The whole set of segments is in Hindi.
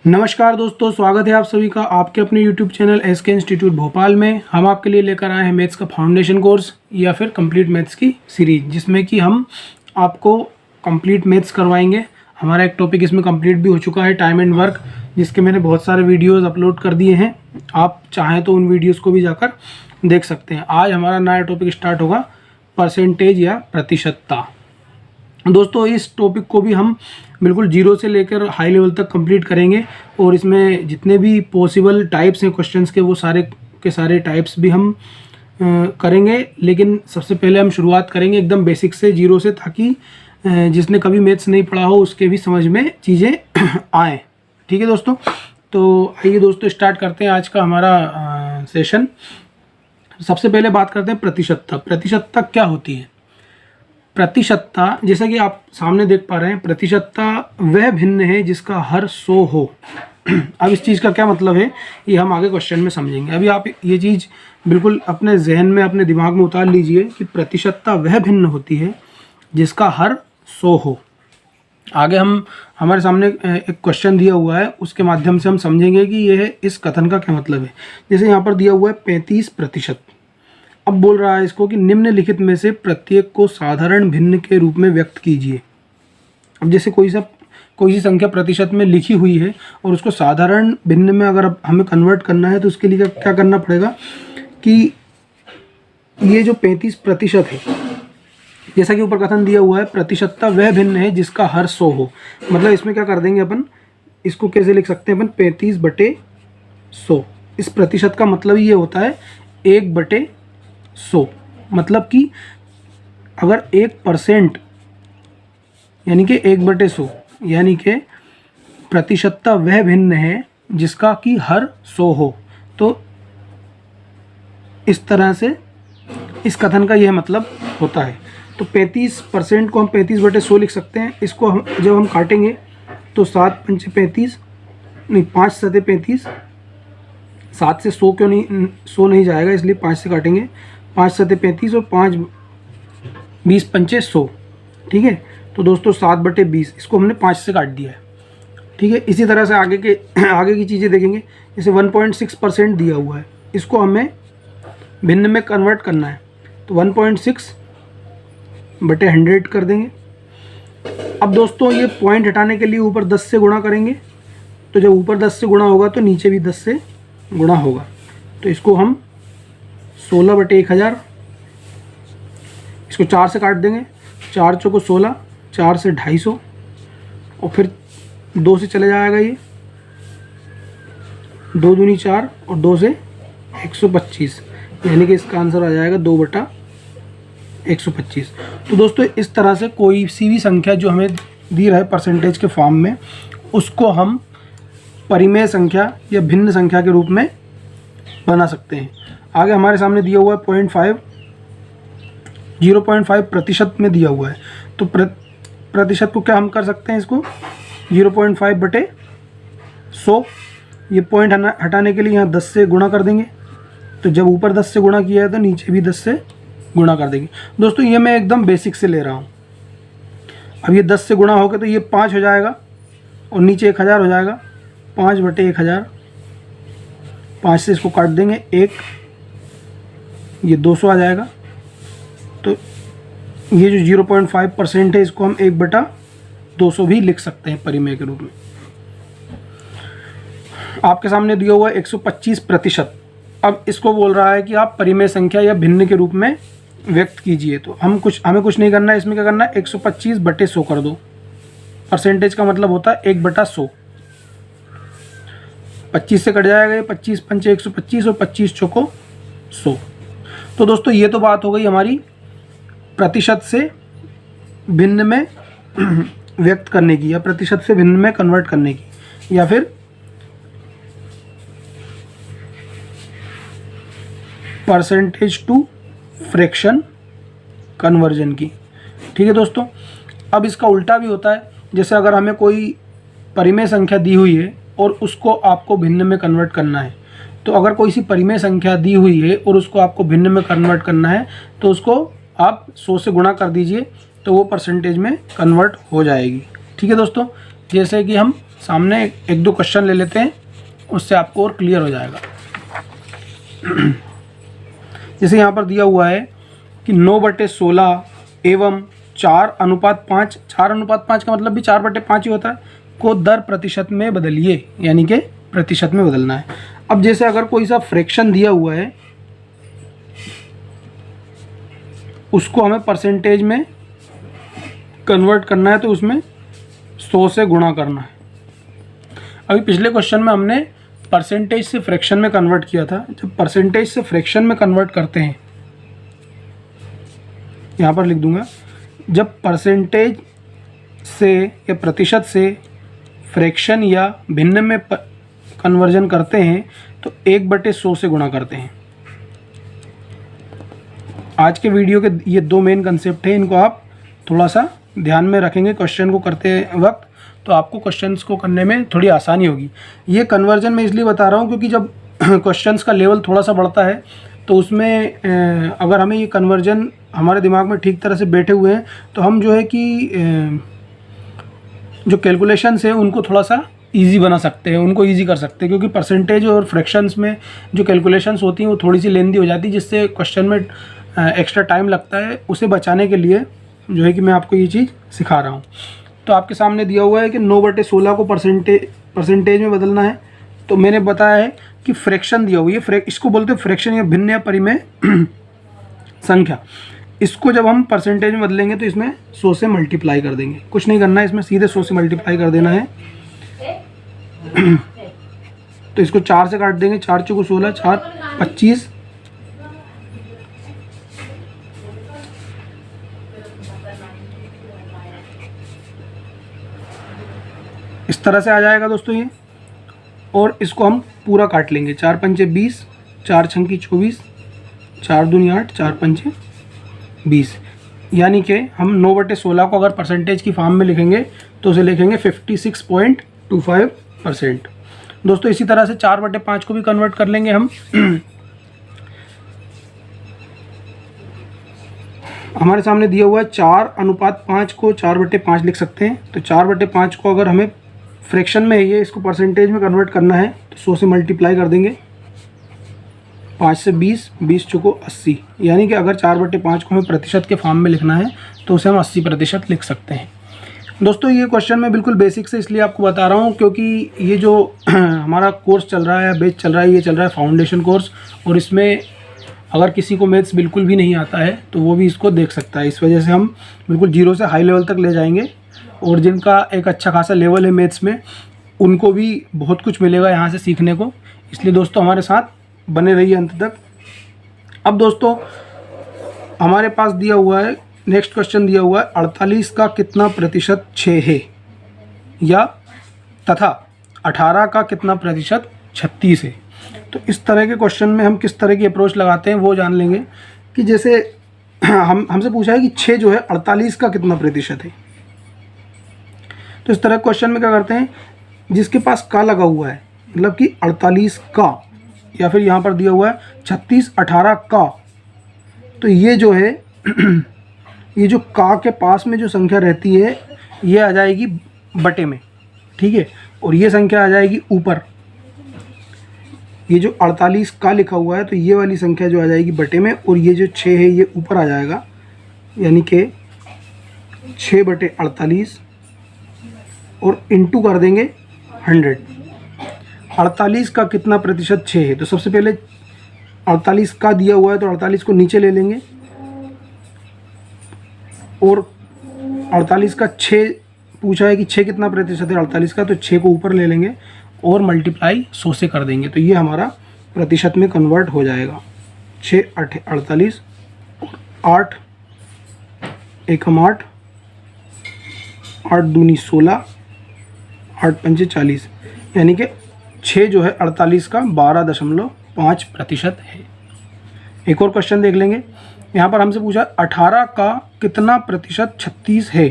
नमस्कार दोस्तों, स्वागत है आप सभी का आपके अपने YouTube channel SK institute Bhopal में। हम आपके लिए लेकर आए हैं मैथ्स का फाउंडेशन कोर्स या फिर कंप्लीट मैथ्स की सीरीज, जिसमें कि हम आपको कंप्लीट मैथ्स करवाएंगे। हमारा एक टॉपिक इसमें कंप्लीट भी हो चुका है, टाइम एंड वर्क, जिसके मैंने बहुत सारे वीडियोज़ अपलोड कर दिए हैं। आप चाहें तो उन वीडियोज़ को भी जाकर देख सकते हैं। आज हमारा नया टॉपिक स्टार्ट होगा, परसेंटेज या प्रतिशतता। दोस्तों, इस टॉपिक को भी हम बिल्कुल जीरो से लेकर हाई लेवल तक कंप्लीट करेंगे और इसमें जितने भी पॉसिबल टाइप्स हैं क्वेश्चंस के, वो सारे के सारे टाइप्स भी हम करेंगे। लेकिन सबसे पहले हम शुरुआत करेंगे एकदम बेसिक से, जीरो से, ताकि जिसने कभी मैथ्स नहीं पढ़ा हो उसके भी समझ में चीज़ें आएँ। ठीक है दोस्तों, तो आइए दोस्तों स्टार्ट करते हैं आज का हमारा सेशन। सबसे पहले बात करते हैं प्रतिशतता। प्रतिशतता क्या होती है? प्रतिशतता, जैसा कि आप सामने देख पा रहे हैं, प्रतिशतता वह भिन्न है जिसका हर 100 हो। अब इस चीज़ का क्या मतलब है, ये हम आगे क्वेश्चन में समझेंगे। अभी आप ये चीज़ बिल्कुल अपने जहन में, अपने दिमाग में उतार लीजिए कि प्रतिशतता वह भिन्न होती है जिसका हर 100 हो। आगे हमारे सामने एक क्वेश्चन दिया हुआ है, उसके माध्यम से हम समझेंगे कि यह इस कथन का क्या मतलब है। जैसे यहाँ पर दिया हुआ है 35%। अब बोल रहा है इसको कि निम्नलिखित में से प्रत्येक को साधारण भिन्न के रूप में व्यक्त कीजिए। अब जैसे कोई सी संख्या प्रतिशत में लिखी हुई है और उसको साधारण भिन्न में अगर हमें कन्वर्ट करना है, तो उसके लिए क्या करना पड़ेगा कि ये जो 35% है, जैसा कि ऊपर कथन दिया हुआ है, प्रतिशतता वह भिन्न है जिसका हर 100 हो। मतलब इसमें क्या कर देंगे अपन, इसको कैसे लिख सकते हैं अपन, 35/100। इस प्रतिशत का मतलब ये होता है 1/100। मतलब कि अगर 1% यानी कि 1/100, यानी कि प्रतिशतता वह भिन्न है जिसका कि हर 100 हो। तो इस तरह से इस कथन का यह मतलब होता है। तो 35% को हम 35/100 लिख सकते हैं। इसको जब हम काटेंगे तो 7 पंचे 35, नहीं 5 सते 35, 7 से 100 क्यों नहीं, 100 नहीं जाएगा, इसलिए 5 से काटेंगे। 5 सते 35 और 5 20 पंचे 100। ठीक है, तो दोस्तों 7/20, इसको हमने 5 से काट दिया है। ठीक है, इसी तरह से आगे की चीज़ें देखेंगे। जैसे 1.6% दिया हुआ है, इसको हमें भिन्न में कन्वर्ट करना है, तो 1.6/100 कर देंगे। अब दोस्तों ये पॉइंट हटाने के लिए ऊपर 10 से गुणा करेंगे, तो जब ऊपर 10 से गुणा होगा तो नीचे भी 10 से गुणा होगा। तो इसको हम 16/1000, इसको 4 से काट देंगे, 4 चौको 16, 4 से 250, और फिर 2 से चले जाएगा ये, 2 दूनी 4 और 2 से 125, यानी कि इसका आंसर आ जाएगा 2/125। तो दोस्तों इस तरह से कोई सी भी संख्या जो हमें दी रहा है परसेंटेज के फॉर्म में, उसको हम परिमेय संख्या या भिन्न संख्या के रूप में बना सकते हैं। आगे हमारे सामने दिया हुआ है 0.5 में दिया हुआ है। तो प्रतिशत को क्या हम कर सकते हैं, इसको 0.5/100, ये पॉइंट हटाने के लिए यहाँ 10 से गुणा कर देंगे। तो जब ऊपर 10 से गुणा किया है तो नीचे भी 10 से गुणा कर देंगे। दोस्तों ये मैं एकदम बेसिक से ले रहा हूँ। अब ये 10 से गुणा होकर तो ये 5 हो जाएगा और नीचे 1000 हो जाएगा। 5/1000, 5 से इसको काट देंगे 1, ये 200 आ जाएगा। तो ये जो 0.5% है, इसको हम 1/200 भी लिख सकते हैं परिमेय के रूप में। आपके सामने दिया हुआ है 125%। अब इसको बोल रहा है कि आप परिमेय संख्या या भिन्न के रूप में व्यक्त कीजिए। तो हमें कुछ नहीं करना है, इसमें क्या करना है, 125/100 कर दो। परसेंटेज का मतलब होता है 1/100। 25 से कट जाएगा ये, 25 पंचे 125 और 25 चौको 100। तो दोस्तों ये तो बात हो गई हमारी प्रतिशत से भिन्न में व्यक्त करने की, या प्रतिशत से भिन्न में कन्वर्ट करने की, या फिर परसेंटेज टू फ्रैक्शन कन्वर्जन की। ठीक है दोस्तों, अब इसका उल्टा भी होता है। जैसे अगर हमें कोई परिमेय संख्या दी हुई है और उसको आपको भिन्न में कन्वर्ट करना है, तो अगर कोई सी परिमेय संख्या दी हुई है और उसको आपको भिन्न में कन्वर्ट करना है, तो उसको आप 100 से गुणा कर दीजिए, तो वो परसेंटेज में कन्वर्ट हो जाएगी। ठीक है दोस्तों, जैसे कि हम सामने एक दो क्वेश्चन ले लेते हैं, उससे आपको और क्लियर हो जाएगा। जैसे यहाँ पर दिया हुआ है कि 9/16 एवं 4:5, 4:5 का मतलब भी 4/5 ही होता है, को दर प्रतिशत में बदलिए, यानी कि प्रतिशत में बदलना है। अब जैसे अगर कोई सा फ्रैक्शन दिया हुआ है उसको हमें परसेंटेज में कन्वर्ट करना है, तो उसमें 100 से गुणा करना है। अभी पिछले क्वेश्चन में हमने परसेंटेज से फ्रैक्शन में कन्वर्ट किया था। जब परसेंटेज से फ्रैक्शन में कन्वर्ट करते हैं, यहाँ पर लिख दूंगा, जब परसेंटेज से या प्रतिशत से फ्रैक्शन या भिन्न में कन्वर्जन करते हैं तो 1/100 से गुणा करते हैं। आज के वीडियो के ये दो मेन कंसेप्ट हैं, इनको आप थोड़ा सा ध्यान में रखेंगे क्वेश्चन को करते वक्त, तो आपको क्वेश्चंस को करने में थोड़ी आसानी होगी। ये कन्वर्जन मैं इसलिए बता रहा हूँ क्योंकि जब क्वेश्चंस का लेवल थोड़ा सा बढ़ता है तो उसमें अगर हमें ये कन्वर्जन हमारे दिमाग में ठीक तरह से बैठे हुए हैं तो हम जो है कि जो कैलकुलेशंस है उनको थोड़ा सा इजी बना सकते हैं, उनको इजी कर सकते हैं, क्योंकि परसेंटेज और फ्रैक्शंस में जो कैलकुलेशंस होती हैं वो थोड़ी सी लेंदी हो जाती है, जिससे क्वेश्चन में एक्स्ट्रा टाइम लगता है। उसे बचाने के लिए जो है कि मैं आपको ये चीज़ सिखा रहा हूँ। तो आपके सामने दिया हुआ है कि 9/16 को परसेंटेज में बदलना है। तो मैंने बताया है कि फ्रैक्शन दिया हुआ है, इसको बोलते हैं फ्रैक्शन या भिन्न या परिमेय संख्या। इसको जब हम परसेंटेज में बदलेंगे तो इसमें 100 से मल्टीप्लाई कर देंगे, कुछ नहीं करना है, इसमें सीधे 100 से मल्टीप्लाई कर देना है। तो इसको 4 से काट देंगे, 4 चौको 16, 4 25, इस तरह से आ जाएगा दोस्तों ये। और इसको हम पूरा काट लेंगे, 4 पंचे 20, 4 छंकी 24, 4 दूनी 8, 4 पंचे 20, यानी कि हम 9/16 को अगर परसेंटेज की फॉर्म में लिखेंगे तो उसे लिखेंगे 56.25%। दोस्तों इसी तरह से 4/5 को भी कन्वर्ट कर लेंगे हम। हमारे सामने दिया हुआ है 4:5 को 4/5 लिख सकते हैं। तो 4/5 को अगर हमें फ्रैक्शन में ये इसको परसेंटेज में कन्वर्ट करना है तो 100 से मल्टीप्लाई कर देंगे, 5 से 20, 20 चौको 80, यानी कि अगर 4/5 को हमें प्रतिशत के फॉर्म में लिखना है तो उसे हम 80% लिख सकते हैं। दोस्तों ये क्वेश्चन मैं बिल्कुल बेसिक से इसलिए आपको बता रहा हूँ क्योंकि ये जो हमारा कोर्स चल रहा है, बैच चल रहा है, ये चल रहा है फाउंडेशन कोर्स, और इसमें अगर किसी को मैथ्स बिल्कुल भी नहीं आता है तो वो भी इसको देख सकता है। इस वजह से हम बिल्कुल 0 से हाई लेवल तक ले जाएंगे, और जिनका एक अच्छा खासा लेवल है मैथ्स में उनको भी बहुत कुछ मिलेगा यहाँ से सीखने को। इसलिए दोस्तों हमारे साथ बने रहिए अंत तक। अब दोस्तों हमारे पास दिया हुआ है, नेक्स्ट क्वेश्चन दिया हुआ है, 48 का कितना प्रतिशत 6 है, या तथा 18 का कितना प्रतिशत 36 है। तो इस तरह के क्वेश्चन में हम किस तरह की अप्रोच लगाते हैं वो जान लेंगे। कि जैसे हमसे पूछा है कि 6 जो है 48 का कितना प्रतिशत है, तो इस तरह क्वेश्चन में क्या करते हैं, जिसके पास का लगा हुआ है मतलब कि 48 का, या फिर यहाँ पर दिया हुआ है 36 18 का, तो ये जो है ये जो का के पास में जो संख्या रहती है ये आ जाएगी बटे में, ठीक है, और ये संख्या आ जाएगी ऊपर। ये जो 48 का लिखा हुआ है तो ये वाली संख्या जो आ जाएगी बटे में, और ये जो 6 है ये ऊपर आ जाएगा, यानी कि 6/48 और इंटू कर देंगे 100। 48 का कितना प्रतिशत 6 है, तो सबसे पहले 48 का दिया हुआ है तो 48 को नीचे ले लेंगे, और 48 का 6 पूछा है कि 6 कितना प्रतिशत है 48 का, तो 6 को ऊपर ले लेंगे और मल्टीप्लाई 100 से कर देंगे, तो ये हमारा प्रतिशत में कन्वर्ट हो जाएगा। 6 8 48, 8 एकम 8, 8 दूनी 16, 8 पंचे 40, यानी कि 6 जो है 48 का 12.5% है। एक और क्वेश्चन देख लेंगे। यहाँ पर हमसे पूछा 18 का कितना प्रतिशत 36 है।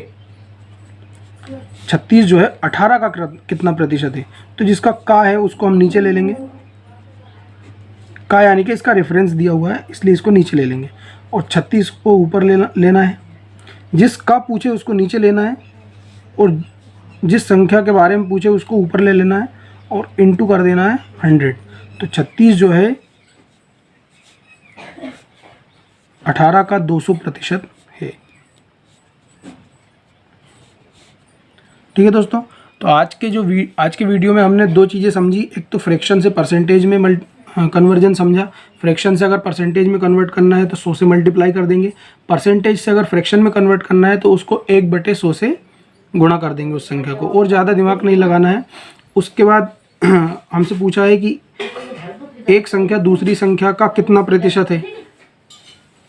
36 जो है 18 का कितना प्रतिशत है, तो जिसका का है उसको हम नीचे ले लेंगे, का यानी कि इसका रेफरेंस दिया हुआ है इसलिए इसको नीचे ले लेंगे, और 36 को ऊपर लेना है। जिस का पूछे उसको नीचे लेना है, और जिस संख्या के बारे में पूछे उसको ऊपर ले लेना है और इंटू कर देना है 100। तो 36 जो है 18 का 200% है। ठीक है दोस्तों, तो आज के वीडियो में हमने दो चीज़ें समझी। एक तो फ्रैक्शन से परसेंटेज में कन्वर्जन समझा। फ्रैक्शन से अगर परसेंटेज में कन्वर्ट करना है तो 100 से मल्टीप्लाई कर देंगे। परसेंटेज से अगर फ्रैक्शन में कन्वर्ट करना है तो उसको 1/100 से गुणा कर देंगे उस संख्या को, और ज़्यादा दिमाग नहीं लगाना है। उसके बाद हमसे पूछा है कि एक संख्या दूसरी संख्या का कितना प्रतिशत है।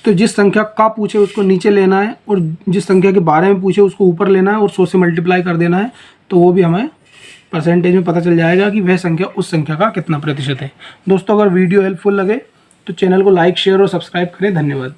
तो जिस संख्या का पूछे उसको नीचे लेना है और जिस संख्या के बारे में पूछे उसको ऊपर लेना है और 100 से मल्टीप्लाई कर देना है, तो वो भी हमें परसेंटेज में पता चल जाएगा कि वह संख्या उस संख्या का कितना प्रतिशत है। दोस्तों, अगर वीडियो हेल्पफुल लगे तो चैनल को लाइक, शेयर और सब्सक्राइब करें। धन्यवाद।